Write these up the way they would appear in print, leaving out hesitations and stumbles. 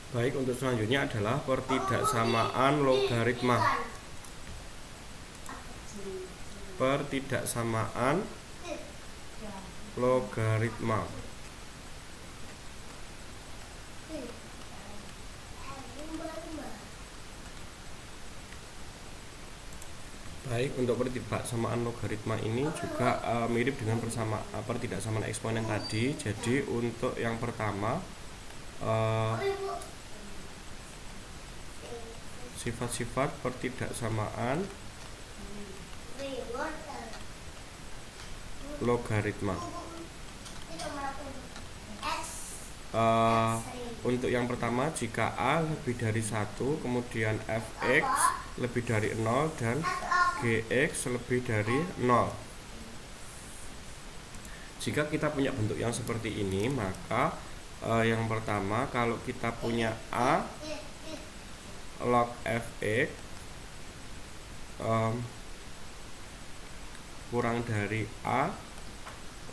Baik, untuk selanjutnya adalah pertidaksamaan logaritma. Pertidaksamaan logaritma. Baik, untuk pertidaksamaan logaritma ini juga mirip dengan pertidaksamaan eksponen tadi. Jadi untuk yang pertama, sifat-sifat pertidaksamaan logaritma. Untuk yang pertama, jika A lebih dari 1, kemudian fx lebih dari 0 dan gx lebih dari 0. Jika kita punya bentuk yang seperti ini, maka yang pertama, kalau kita punya A log fx kurang dari A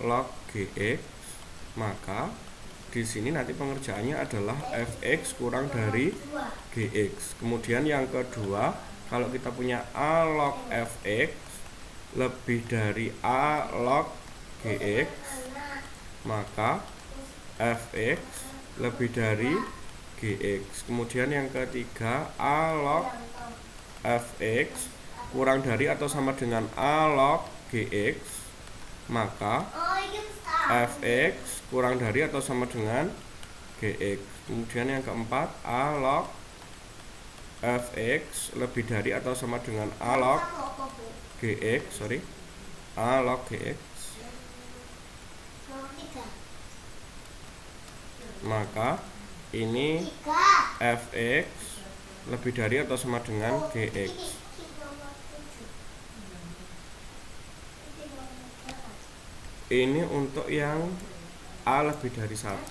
log gx, maka di sini nanti pengerjaannya adalah fx kurang dari gx. Kemudian yang kedua, kalau kita punya A log fx lebih dari A log gx, maka fx lebih dari gx. Kemudian yang ketiga, A log fx kurang dari atau sama dengan A log gx, maka fx kurang dari atau sama dengan gx. Kemudian yang keempat, A log fx lebih dari atau sama dengan A log gx, A log gx, maka ini fx lebih dari atau sama dengan gx. Ini untuk yang A lebih dari 1.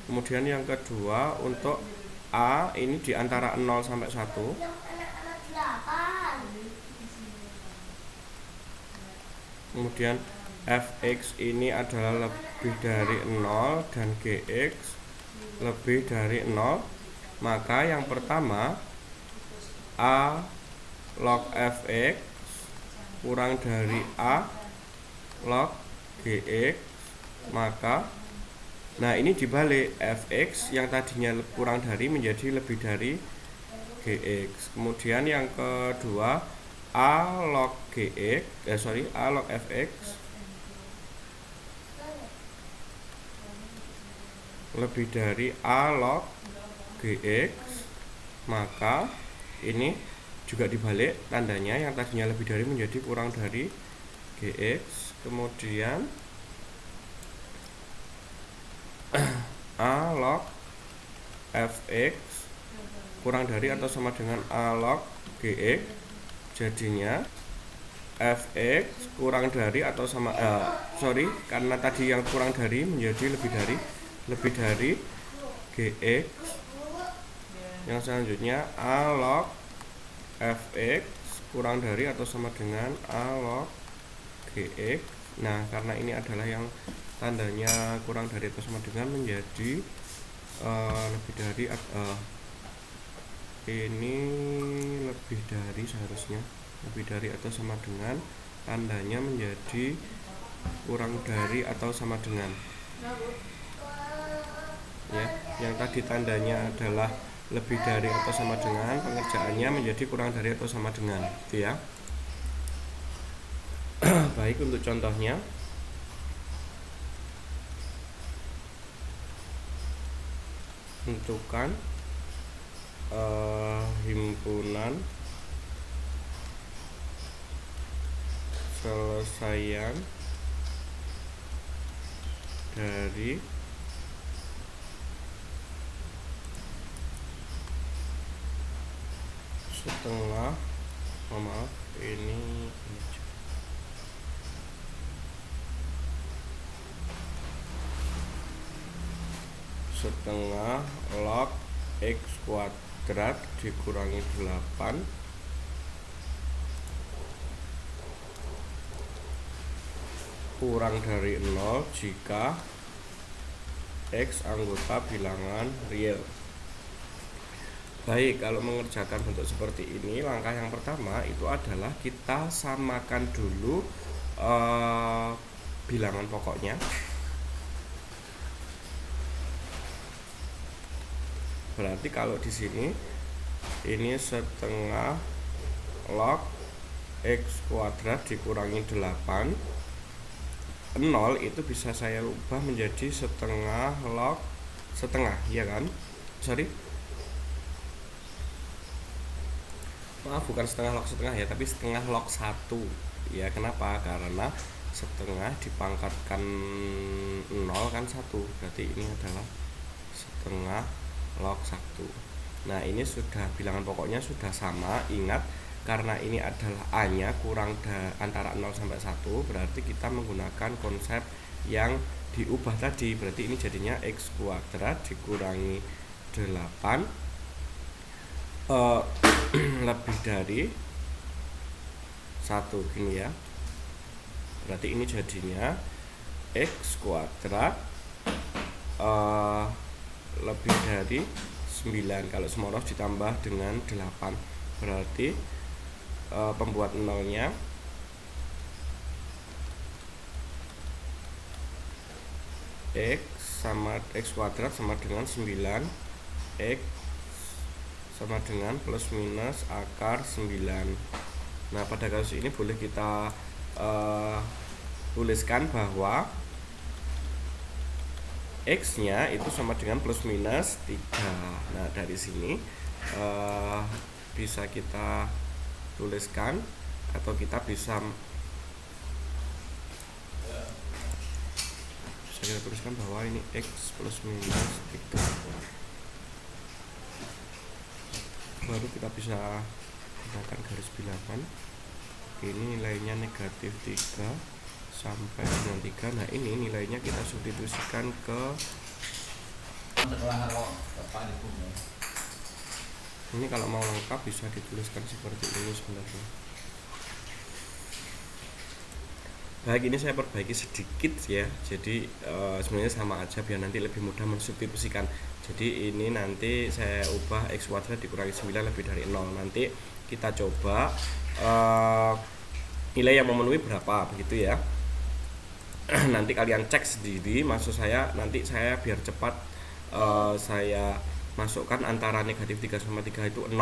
Kemudian yang kedua, untuk A ini di antara 0 sampai 1. Kemudian fx ini adalah lebih dari 0 dan gx lebih dari 0. Maka yang pertama, A log fx kurang dari A log gx, maka nah ini dibalik, fx yang tadinya kurang dari menjadi lebih dari gx. Kemudian yang kedua, A log gx A log fx lebih dari A log gx, maka ini juga dibalik tandanya, yang tadinya lebih dari menjadi kurang dari gx. Kemudian A log fx kurang dari atau sama dengan A log gx, jadinya fx kurang dari atau sama karena tadi yang kurang dari menjadi lebih dari gx. Yang selanjutnya, A log fx kurang dari atau sama dengan A log gx. Nah, karena ini adalah yang tandanya kurang dari atau sama dengan menjadi lebih dari ini lebih dari, seharusnya lebih dari atau sama dengan, tandanya menjadi kurang dari atau sama dengan. Ya, yang tadi tandanya adalah lebih dari atau sama dengan, pengerjaannya menjadi kurang dari atau sama dengan, gitu ya. Baik, untuk contohnya, tentukan himpunan selesaian dari setengah, maaf ini setengah log x kuadrat dikurangi 8 kurang dari 0 jika x anggota bilangan real. Baik, kalau mengerjakan bentuk seperti ini, langkah yang pertama itu adalah kita samakan dulu bilangan pokoknya. Berarti kalau di sini ini setengah log x kuadrat dikurangi 8, 0 itu bisa saya ubah menjadi setengah log setengah, ya kan? Sorry, maaf, bukan setengah log setengah ya, tapi setengah log 1 ya. Kenapa? Karena setengah dipangkatkan 0 kan 1, berarti ini adalah setengah log 1. Nah, ini sudah bilangan pokoknya sudah sama. Ingat, karena ini adalah A nya kurang antara 0 sampai 1, berarti kita menggunakan konsep yang diubah tadi. Berarti ini jadinya x kuadrat dikurangi 8 lebih dari 1, gini ya. Berarti ini jadinya x kuadrat lebih dari 9 kalau Smoroh ditambah dengan 8. Berarti pembuat nolnya x kuadrat sama dengan 9, x sama dengan plus minus akar 9. Nah, pada kasus ini boleh kita tuliskan bahwa x nya itu sama dengan plus minus 3. Nah, dari sini bisa kita tuliskan, atau kita bisa kita tuliskan bahwa ini x plus minus 3. Baru kita bisa gunakan garis bilangan. Ini nilainya negatif 3 sampai dengan 3. Nah, ini nilainya kita substitusikan ke ini. Kalau mau lengkap bisa dituliskan seperti ini sebenarnya. Baik, ini saya perbaiki sedikit ya. Jadi sebenarnya sama aja, biar nanti lebih mudah mensubstitusikan. Jadi ini nanti saya ubah x kuadrat dikurangi 9 lebih dari 0. Nanti kita coba nilai yang memenuhi berapa, begitu ya. Nanti kalian cek sendiri. Maksud saya nanti saya biar cepat saya masukkan antara negatif 3 sama 3 itu 0.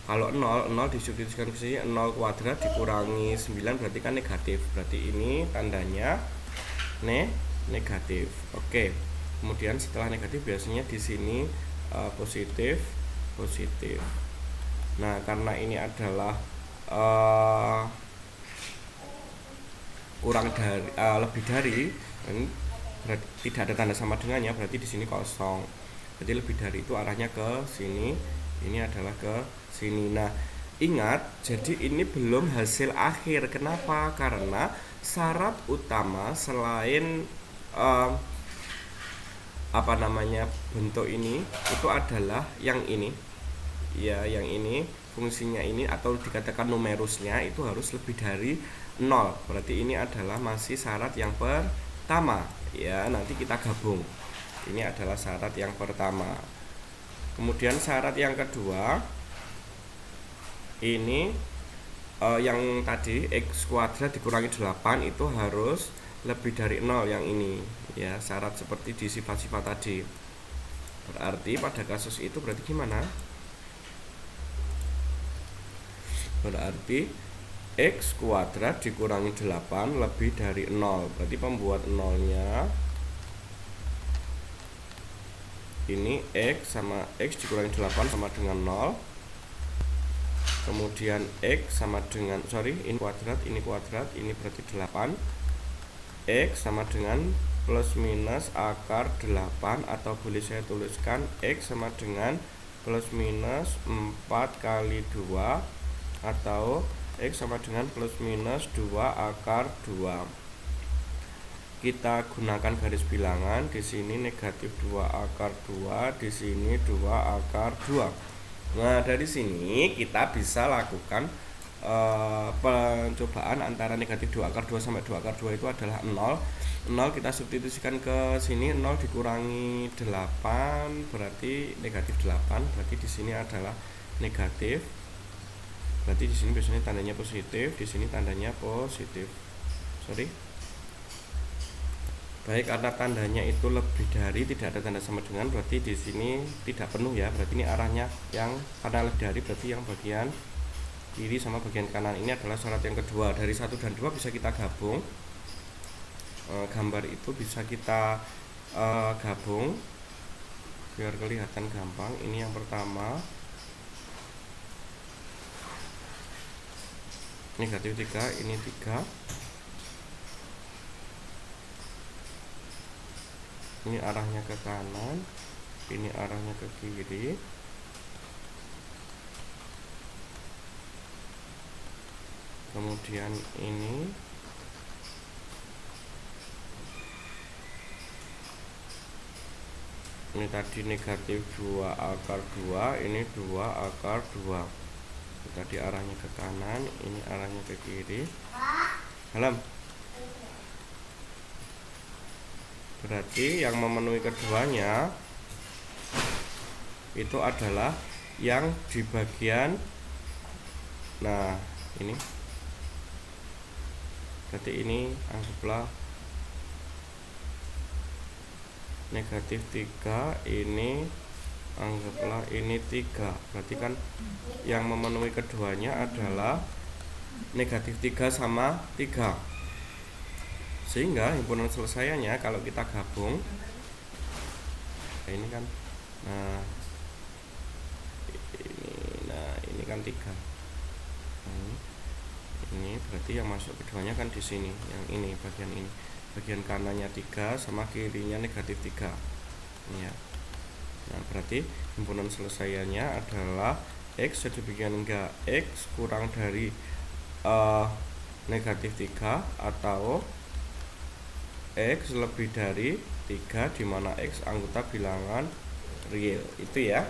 Kalau 0 disubstitusikan ke sini, 0 kuadrat dikurangi 9 berarti kan negatif. Berarti ini tandanya negatif. Oke. Kemudian setelah negatif biasanya di sini positif. Nah, karena ini adalah kurang dari lebih dari, berarti tidak ada tanda sama dengannya, berarti di sini kosong. Berarti lebih dari itu arahnya ke sini, ini adalah ke sini. Nah, ingat, jadi ini belum hasil akhir. Kenapa? Karena syarat utama selain bentuk ini itu adalah yang ini ya, yang ini fungsinya ini atau dikatakan numerusnya itu harus lebih dari 0. Berarti ini adalah masih syarat yang pertama ya. Nanti kita gabung. Ini adalah syarat yang pertama. Kemudian syarat yang kedua ini yang tadi x kuadrat dikurangi 8 itu harus lebih dari 0, yang ini ya, syarat seperti di sifat-sifat tadi. Berarti pada kasus itu berarti gimana? Berarti x kuadrat dikurangi 8 lebih dari 0. Berarti pembuat nolnya ini x sama x dikurangi 8 sama dengan 0. Kemudian x sama dengan, ini kuadrat, ini berarti 8. X sama dengan plus minus akar 8, atau boleh saya tuliskan x sama dengan plus minus 4 kali 2, atau x sama dengan plus minus 2 akar 2. Kita gunakan garis bilangan. Di sini negatif 2 akar 2, di sini 2 akar 2. Nah, dari sini kita bisa lakukan pencobaan antara negatif 2 akar 2 sampai 2 akar 2 itu adalah 0. 0 kita substitusikan ke sini, 0 dikurangi 8 berarti negatif 8, berarti di sini adalah negatif. Berarti di sini biasanya tandanya positif, di sini tandanya positif. Sorry. Baik, karena tandanya itu lebih dari, tidak ada tanda sama dengan, berarti di sini tidak penuh ya. Berarti ini arahnya yang karena lebih dari, berarti yang bagian kiri sama bagian kanan ini adalah syarat yang kedua. Dari 1 dan 2 bisa kita gabung. Gambar itu bisa kita gabung biar kelihatan gampang. Ini yang pertama, negatif 3, ini 3. Ini arahnya ke kanan, ini arahnya ke kiri. Kemudian ini tadi negatif 2 akar 2, ini 2 akar 2. Tadi arahnya ke kanan, ini arahnya ke kiri. Halam. Berarti yang memenuhi keduanya itu adalah yang di bagian, nah ini, berarti ini anggaplah negatif 3, ini anggaplah ini 3. Berarti kan yang memenuhi keduanya adalah negatif 3 sama 3. Sehingga himpunan selesaiannya kalau kita gabung, ini kan, nah ini kan 3. Ini berarti yang masuk keduanya kan di sini, yang ini, bagian ini, bagian kanannya 3 sama kirinya negatif 3 ya. Nah, berarti himpunan selesaiannya adalah X sedemikian enggak X kurang dari negatif 3 atau X lebih dari 3, di mana X anggota bilangan real. Itu ya.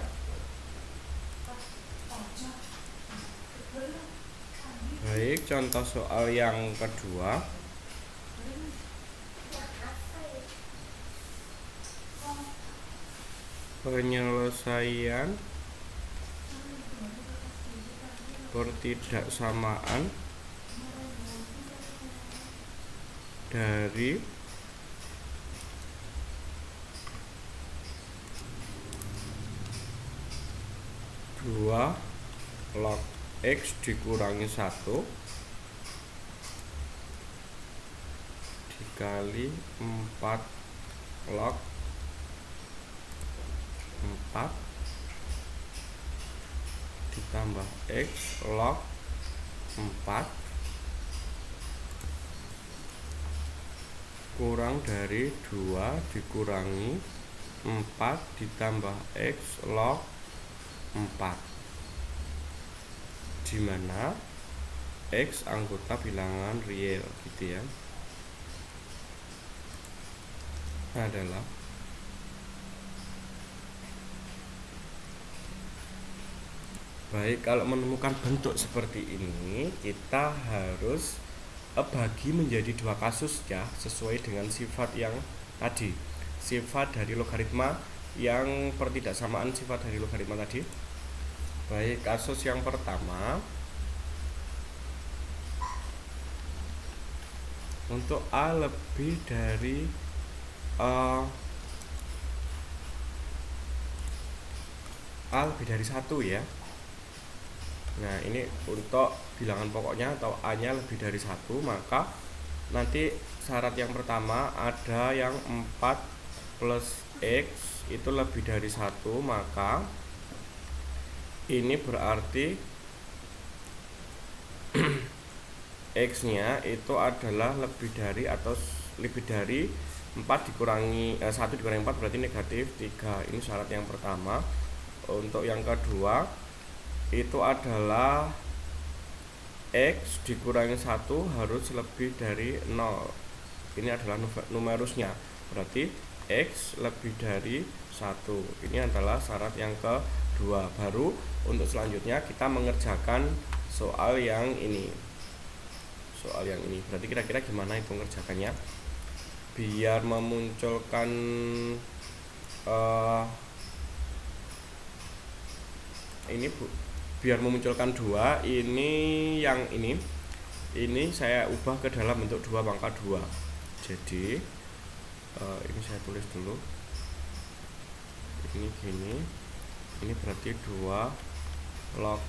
Baik, contoh soal yang kedua. Penyelesaian pertidaksamaan dari dua log X dikurangi 1 dikali 4 log 4 ditambah X log 4 kurang dari 2 dikurangi 4 ditambah X log 4, di mana X anggota bilangan real gitu ya, adalah baik. Kalau menemukan bentuk seperti ini, kita harus bagi menjadi 2 kasus ya, sesuai dengan sifat yang tadi, sifat dari logaritma yang pertidaksamaan sifat dari logaritma tadi. Baik, kasus yang pertama, untuk A lebih dari A lebih dari 1 ya. Nah, ini untuk bilangan pokoknya atau A nya lebih dari 1, maka nanti syarat yang pertama ada yang 4 plus X itu lebih dari 1, maka ini berarti X nya itu adalah lebih dari atau lebih dari 4 dikurangi 1 dikurangi 4 berarti negatif 3. Ini syarat yang pertama. Untuk yang kedua itu adalah X dikurangi 1 harus lebih dari 0. Ini adalah numerusnya, berarti X lebih dari 1. Ini adalah syarat yang kedua. Baru untuk selanjutnya kita mengerjakan soal yang ini. Berarti kira-kira gimana itu mengerjakannya? Biar memunculkan biar memunculkan 2, ini yang ini saya ubah ke dalam bentuk 2 pangkat 2. Jadi ini saya tulis dulu. Ini gini. Ini berarti 2 log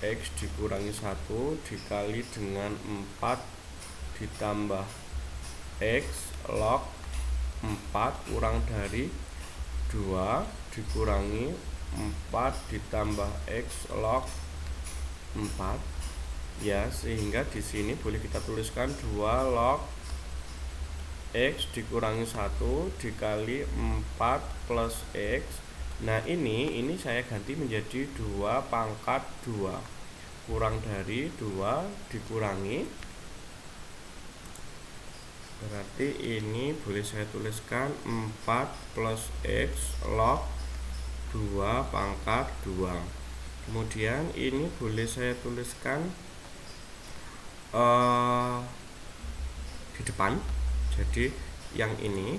X dikurangi 1 dikali dengan 4 ditambah X log 4 kurang dari 2 dikurangi 4 ditambah X log 4 ya, sehingga di sini boleh kita tuliskan 2 log X dikurangi 1 dikali 4 plus X. Nah ini saya ganti menjadi 2 pangkat 2 kurang dari 2 dikurangi, berarti ini boleh saya tuliskan 4 plus X log 2 pangkat 2. Kemudian ini boleh saya tuliskan di depan. Jadi yang ini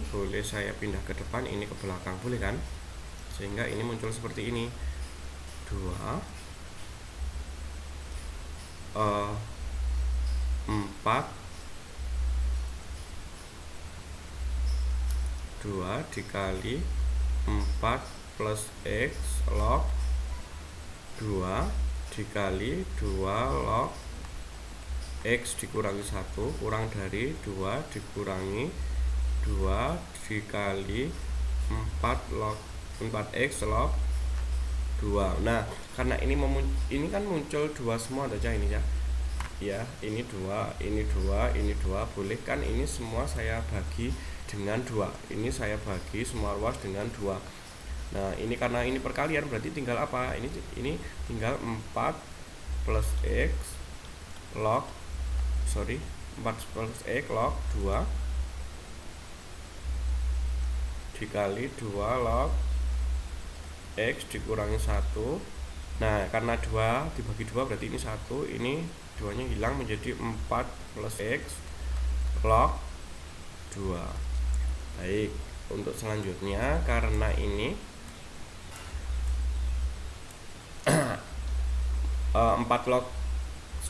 boleh saya pindah ke depan, ini ke belakang, boleh kan? Sehingga ini muncul seperti ini. 2 dikali 4 plus X log 2 dikali 2 log X dikurangi 1 kurang dari 2 dikurangi 2 dikali 4X log 2. Nah, karena ini kan muncul 2 semua aja ini ya. Ya, ini 2, ini 2, ini 2. Boleh kan ini semua saya bagi dengan 2. Ini saya bagi semua ruas dengan 2. Nah, ini karena ini perkalian berarti tinggal apa? Ini tinggal 4 plus X log 4 plus X log 2 dikali 2 log X dikurangi 1. Nah, karena 2 dibagi 2 berarti ini 1, ini 2 nya hilang menjadi 4 plus X log 2. Baik, untuk selanjutnya karena ini 4 log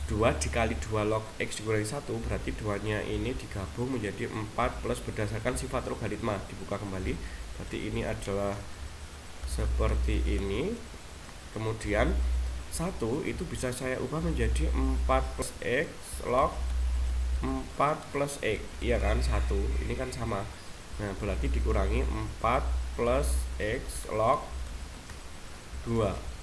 2 dikali 2 log X dikurangi 1, berarti 2 nya ini digabung menjadi 4 plus berdasarkan sifat logaritma. Dibuka kembali, berarti ini adalah seperti ini. Kemudian 1 itu bisa saya ubah menjadi 4 plus X log 4 plus X, iya kan? 1 ini kan sama. Nah, berarti dikurangi 4 plus X log 2.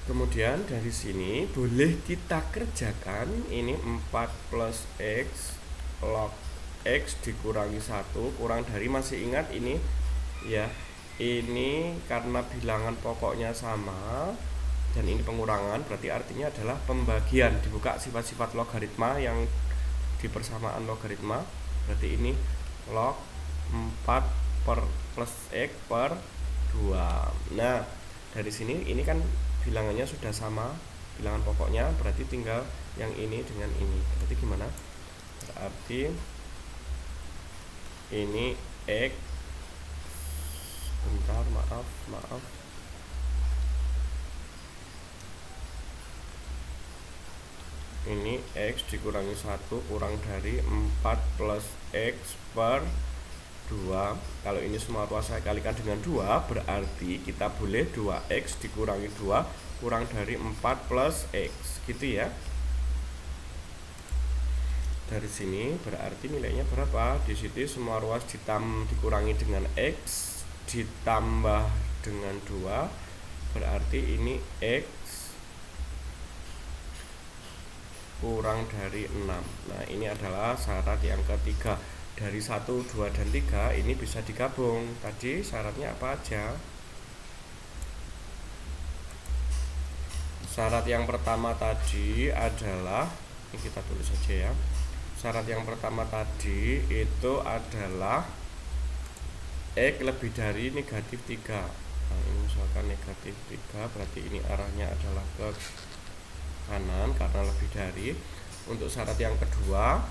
Kemudian dari sini boleh kita kerjakan ini 4 plus X log X dikurangi 1 kurang dari, masih ingat ini ya, ini karena bilangan pokoknya sama dan ini pengurangan, berarti artinya adalah pembagian. Dibuka sifat-sifat logaritma yang di persamaan logaritma, berarti ini log 4 plus X per 2. Nah, dari sini ini kan bilangannya sudah sama, bilangan pokoknya, berarti tinggal yang ini dengan ini. Berarti gimana? Berarti ini X, bentar, maaf. Ini X dikurangi 1 kurang dari 4 plus X per 2. Kalau ini semua ruas saya kalikan dengan 2, berarti kita boleh 2X dikurangi 2 kurang dari 4 plus X, gitu ya. Dari sini berarti nilainya berapa? Di situ semua ruas dikurangi dengan X ditambah dengan 2, berarti ini X kurang dari 6. Nah, ini adalah syarat yang ketiga. Dari 1, 2, dan 3 ini bisa digabung. Tadi syaratnya apa aja? Syarat yang pertama tadi adalah, ini kita tulis saja ya. Syarat yang pertama tadi itu adalah X lebih dari negatif 3. Nah, ini misalkan negatif 3, berarti ini arahnya adalah ke kanan karena lebih dari. Untuk syarat yang kedua,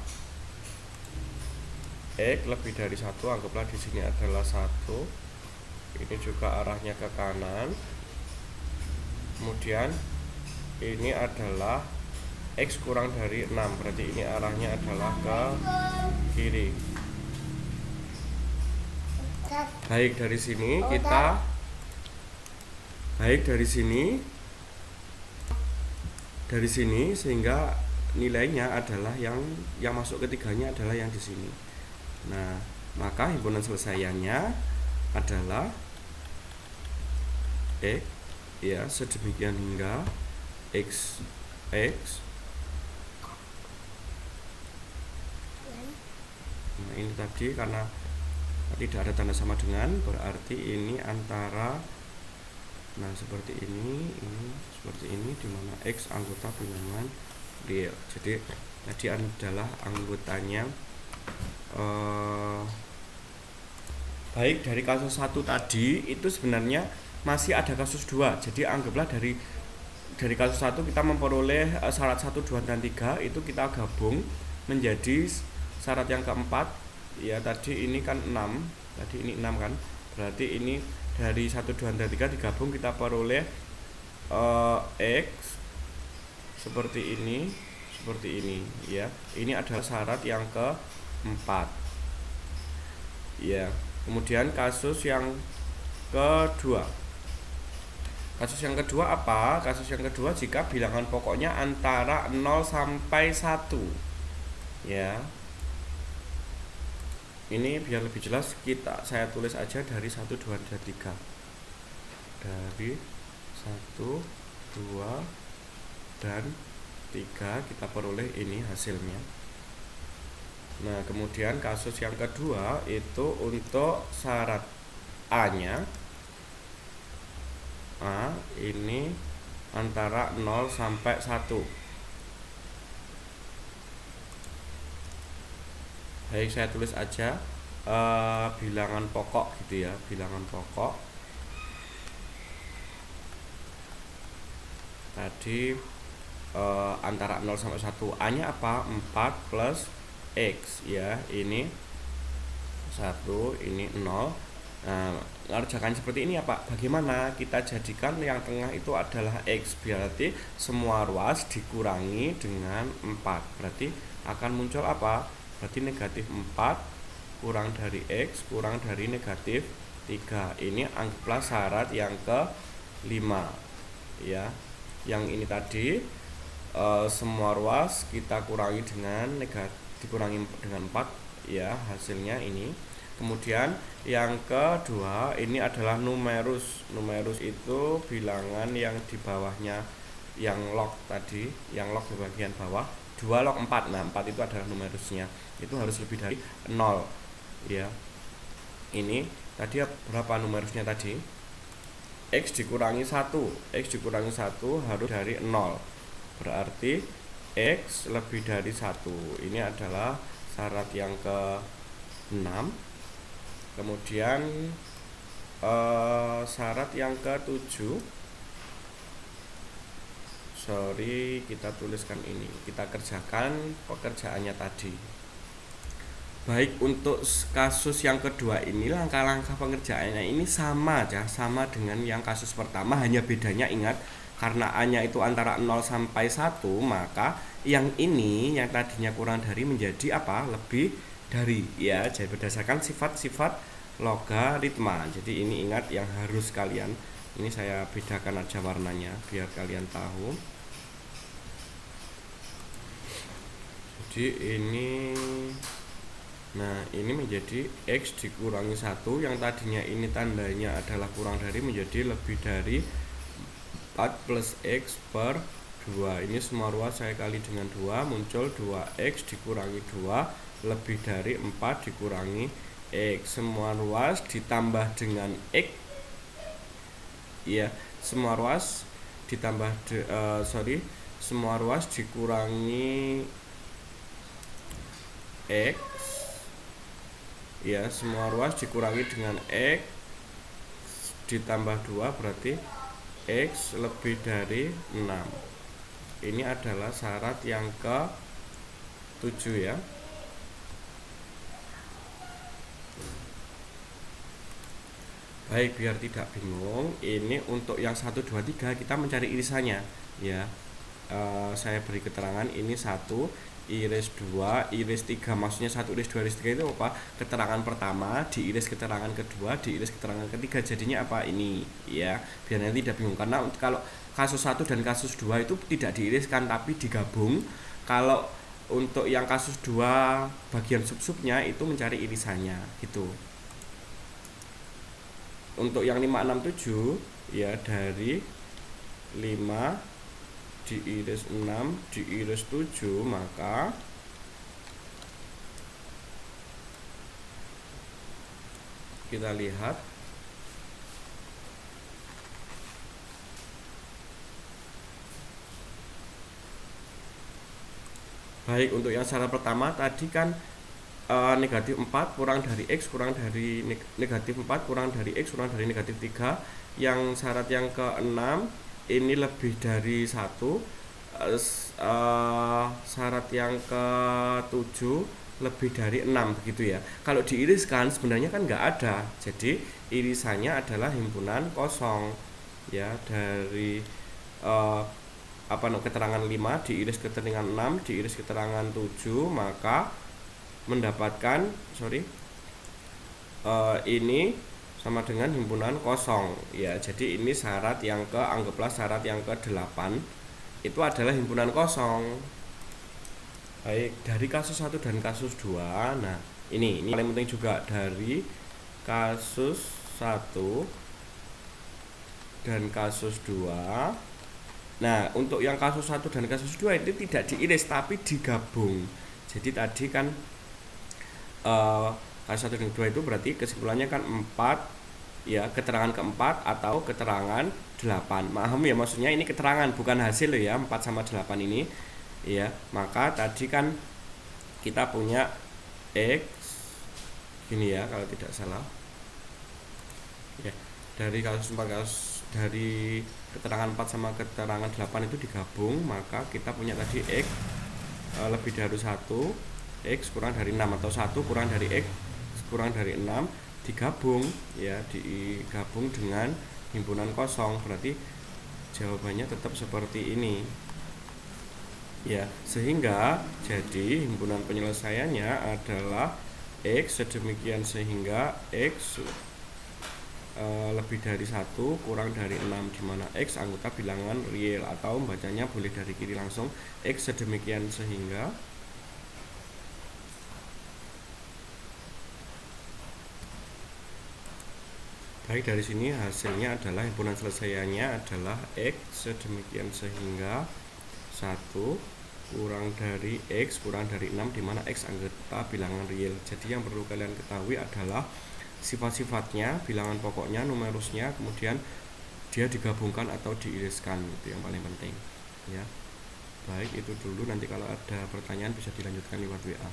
X lebih dari 1, anggaplah di sini adalah 1. Ini juga arahnya ke kanan. Kemudian ini adalah X kurang dari 6, berarti ini arahnya adalah ke kiri. Baik dari sini dari sini sehingga nilainya adalah yang masuk ketiganya adalah yang di sini. Nah, maka himpunan selesaiannya adalah X ya, sedemikian hingga X. Nah, ini tadi karena tidak ada tanda sama dengan, berarti ini antara, nah seperti ini seperti ini, dimana X anggota bilangan real. Jadi tadi adalah anggotanya. Baik dari kasus 1 tadi itu sebenarnya masih ada kasus 2. Jadi anggaplah dari kasus 1 kita memperoleh syarat 1, 2, dan 3 itu kita gabung menjadi syarat yang keempat. Ya tadi ini kan 6, tadi ini 6 kan, berarti ini dari 1, 2, dan 3 digabung kita peroleh X seperti ini ya. Ini adalah syarat yang keempat ya. Kemudian kasus yang kedua apa? Kasus yang kedua jika bilangan pokoknya antara 0 sampai 1 ya. Ini biar lebih jelas saya tulis aja dari 1, 2, dan 3. Dari 1, 2, dan 3 kita peroleh ini hasilnya. Nah, kemudian kasus yang kedua itu untuk syarat A-nya. A ini antara 0 sampai 1. Baik, saya tulis aja bilangan pokok gitu ya, bilangan pokok. Tadi antara 0 sampai 1. A-nya apa? 4 plus X ya. Ini 1, ini 0. Nah, ngerjakan seperti ini ya Pak. Bagaimana kita jadikan yang tengah itu adalah X? Berarti semua ruas dikurangi dengan 4. Berarti akan muncul apa? Berarti negatif 4 kurang dari X kurang dari negatif 3. Ini anggaplah syarat yang ke-5 ya. Yang ini tadi semua ruas kita kurangi dengan dikurangi dengan 4 ya, hasilnya ini. Kemudian yang kedua ini adalah numerus. Numerus itu bilangan yang di bawahnya yang log tadi, yang log di bagian bawah, 2 log 4. Nah, 4 itu adalah numerusnya. Itu harus lebih dari 0 ya. Ini tadi berapa numerusnya tadi? X dikurangi 1. X dikurangi 1 harus dari 0. Berarti X lebih dari 1. Ini adalah syarat yang ke-6. Kemudian syarat yang ke-7. Kita tuliskan ini. Kita kerjakan pekerjaannya tadi. Baik, untuk kasus yang kedua ini langkah-langkah pengerjaannya ini sama aja, sama dengan yang kasus pertama, hanya bedanya ingat karena A-nya itu antara 0 sampai 1, maka yang ini yang tadinya kurang dari menjadi apa? Lebih dari ya. Jadi berdasarkan sifat-sifat logaritma. Jadi ini ingat yang harus kalian, ini saya bedakan aja warnanya biar kalian tahu. Jadi ini, nah ini menjadi X dikurangi 1, yang tadinya ini tandanya adalah kurang dari menjadi lebih dari 4 plus X per 2. Ini semua ruas saya kali dengan 2, muncul 2X dikurangi 2 lebih dari 4 dikurangi X. Semua ruas ditambah dengan X ya, semua ruas ditambah semua ruas dikurangi X ya, semua ruas dikurangi dengan X ditambah 2 berarti X lebih dari 6. Ini adalah syarat yang ke-7 ya. Baik, biar tidak bingung, ini untuk yang 1, 2, 3 kita mencari irisannya ya. Saya beri keterangan ini 1 iris 2 iris 3, maksudnya 1 iris 2 iris 3 itu apa? Keterangan pertama diiris keterangan kedua diiris keterangan ketiga, jadinya apa ini ya, biar nanti tidak bingung. Karena kalau kasus 1 dan kasus 2 itu tidak diiriskan tapi digabung. Kalau untuk yang kasus 2 bagian sub-subnya itu mencari irisannya gitu. Untuk yang 5, 6, 7 ya, dari 5 diiris 6 diiris 7, maka kita lihat baik. Untuk yang syarat pertama tadi kan negatif 4 kurang dari X kurang dari negatif 4 kurang dari X kurang dari negatif 3. Yang syarat yang ke-6 ini lebih dari 1. Syarat yang ke-7 lebih dari 6, begitu ya. Kalau diiriskan sebenarnya kan nggak ada, jadi irisannya adalah himpunan kosong ya, dari keterangan 5 diiris keterangan 6 diiris keterangan 7, maka mendapatkan ini sama dengan himpunan kosong ya. Jadi ini syarat yang anggaplah syarat yang ke-8 itu adalah himpunan kosong. Baik, dari kasus 1 dan kasus 2. Nah, ini paling penting juga, dari kasus 1 dan kasus 2. Nah, untuk yang kasus 1 dan kasus 2 itu tidak diiris tapi digabung. Jadi tadi kan kasus 1 dan 2 itu berarti kesimpulannya kan 4 ya, keterangan keempat atau keterangan 8. Paham ya, maksudnya ini keterangan bukan hasil ya, 4 sama 8 ini ya. Maka tadi kan kita punya X gini ya, kalau tidak salah ya, dari kasus 4 dari keterangan 4 sama keterangan 8 itu digabung, maka kita punya tadi X lebih dari 1, X kurang dari 6, atau 1 kurang dari X kurang dari 6 digabung ya, digabung dengan himpunan kosong. Berarti jawabannya tetap seperti ini ya, sehingga jadi himpunan penyelesaiannya adalah X sedemikian sehingga X lebih dari 1 kurang dari 6, dimana X anggota bilangan real, atau membacanya boleh dari kiri langsung, X sedemikian sehingga baik, dari sini hasilnya adalah himpunan selesaiannya adalah X sedemikian sehingga 1 kurang dari X kurang dari 6, dimana X anggota bilangan real. Jadi yang perlu kalian ketahui adalah sifat-sifatnya, bilangan pokoknya, numerusnya, kemudian dia digabungkan atau diiriskan, itu yang paling penting ya. Baik, itu dulu, nanti kalau ada pertanyaan bisa dilanjutkan lewat WA.